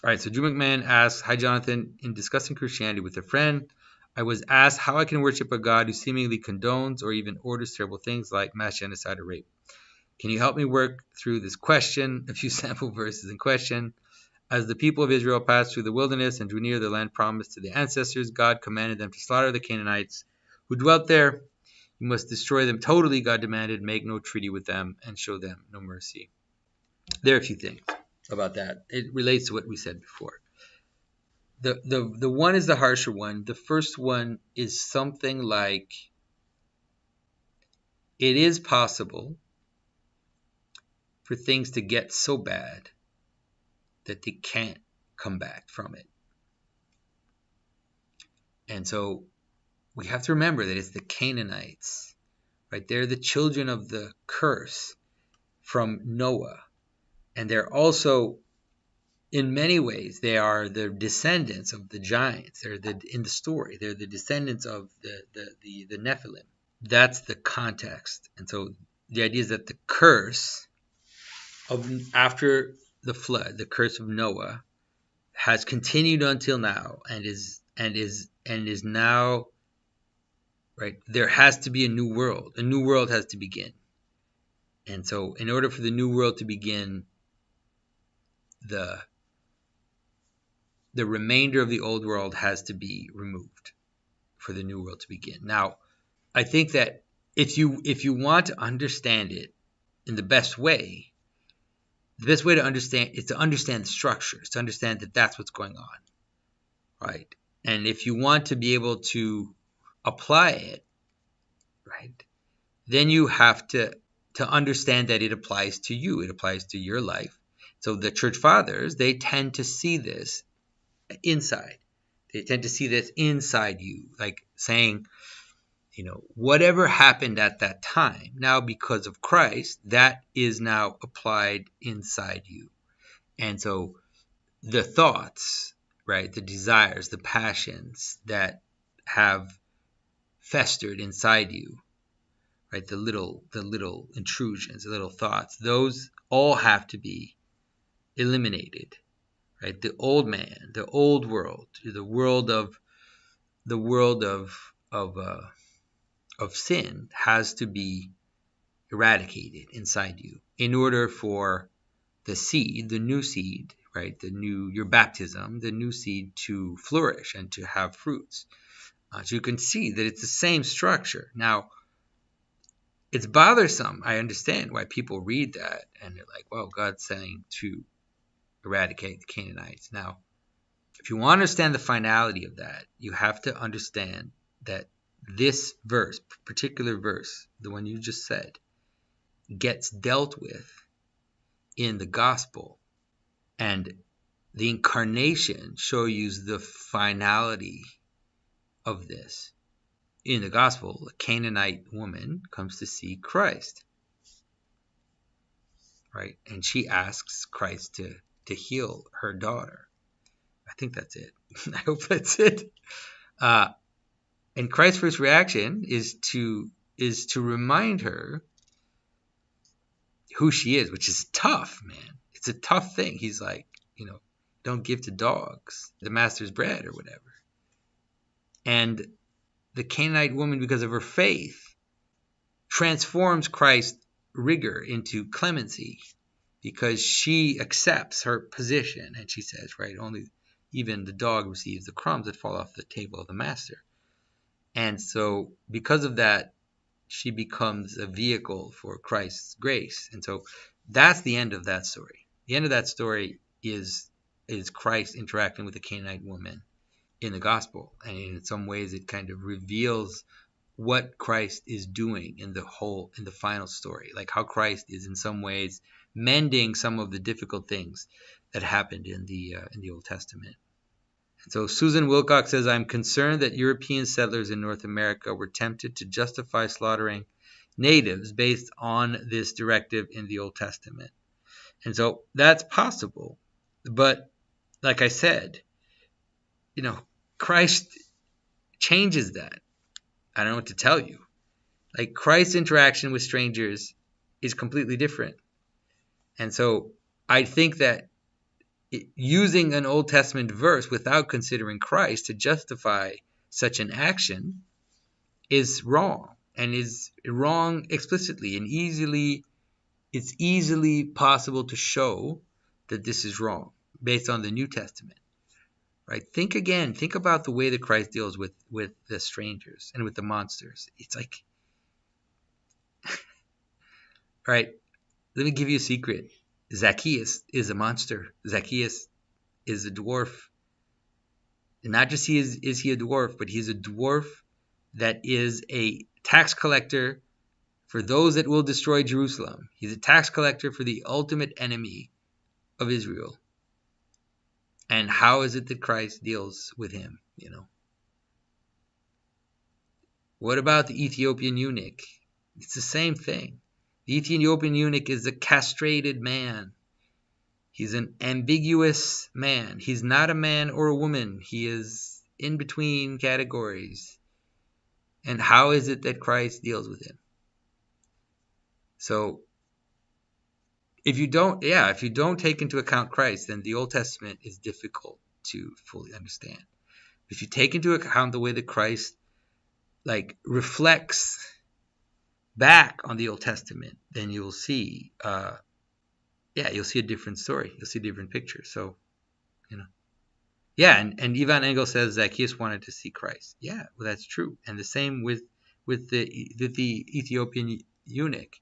All right, so Drew McMahon asks, "Hi, Jonathan. In discussing Christianity with a friend, I was asked how I can worship a God who seemingly condones or even orders terrible things like mass genocide or rape. Can you help me work through this question?" A few sample verses in question. As the people of Israel passed through the wilderness and drew near the land promised to their ancestors, God commanded them to slaughter the Canaanites who dwelt there. You must destroy them totally, God demanded. Make no treaty with them and show them no mercy. There are a few things about that. It relates to what we said before. The one is the harsher one. The first one is something like, it is possible for things to get so bad that they can't come back from it. And so we have to remember that it's the Canaanites, right? They're the children of the curse from Noah. And they're also, in many ways, they are the descendants of the giants. In the story, they're the descendants of the Nephilim. That's the context. And so the idea is that the curse of after the flood, the curse of Noah, has continued until now and is now, right. There has to be a new world. A new world has to begin. And so in order for the new world to begin, the remainder of the old world has to be removed for the new world to begin. Now, I think that if you want to understand it in the best way to understand is to understand the structures, to understand that that's what's going on, right? And if you want to be able to apply it, right, then you have to understand that it applies to you. It applies to your life. So the church fathers, they tend to see this inside. They tend to see this inside you, like saying, whatever happened at that time, now because of Christ, that is now applied inside you. And so the thoughts, right, the desires, the passions that have festered inside you, right, the little intrusions, the little thoughts, those all have to be eliminated, right? The old man, the old world, the world of sin has to be eradicated inside you in order for the seed, the new seed, right, your baptism, the new seed to flourish and to have fruits. So you can see that it's the same structure. Now, it's bothersome. I understand why people read that and they're like, well, God's saying to eradicate the Canaanites. Now, if you want to understand the finality of that, you have to understand that this verse, particular verse, the one you just said, gets dealt with in the gospel. And the incarnation shows you the finality of this. In the gospel, a Canaanite woman comes to see Christ, right? And she asks Christ to heal her daughter. I think that's it. I hope that's it. And Christ's first reaction is to remind her who she is, which is tough, man. It's a tough thing. He's like, don't give to dogs the master's bread or whatever. And the Canaanite woman, because of her faith, transforms Christ's rigor into clemency because she accepts her position. And she says, right, only even the dog receives the crumbs that fall off the table of the master. And so because of that, she becomes a vehicle for Christ's grace. And so that's the end of that story. The end of that story is Christ interacting with the Canaanite woman in the gospel. And in some ways it kind of reveals what Christ is doing in the final story, like how Christ is in some ways mending some of the difficult things that happened in the Old Testament. And so Susan Wilcox says, I'm concerned that European settlers in North America were tempted to justify slaughtering natives based on this directive in the Old Testament. And so that's possible. But like I said, Christ changes that. I don't know what to tell you. Like Christ's interaction with strangers is completely different. And so I think that using an Old Testament verse without considering Christ to justify such an action is wrong, and is wrong explicitly and easily. It's easily possible to show that this is wrong based on the New Testament, right? Think about the way that Christ deals with the strangers and with the monsters. It's like, right, let me give you a secret. Zacchaeus is a monster. Zacchaeus is a dwarf. And not just is he a dwarf, but he's a dwarf that is a tax collector for those that will destroy Jerusalem. He's a tax collector for the ultimate enemy of Israel. And how is it that Christ deals with him? What about the Ethiopian eunuch? It's the same thing. The Ethiopian eunuch is a castrated man. He's an ambiguous man. He's not a man or a woman. He is in between categories. And how is it that Christ deals with him? So if you don't take into account Christ, then the Old Testament is difficult to fully understand. If you take into account the way that Christ reflects back on the Old Testament, then you'll see you'll see a different story. You'll see a different picture. So, and Ivan Engel says Zacchaeus wanted to see Christ. Yeah, well, that's true. And the same with the Ethiopian eunuch.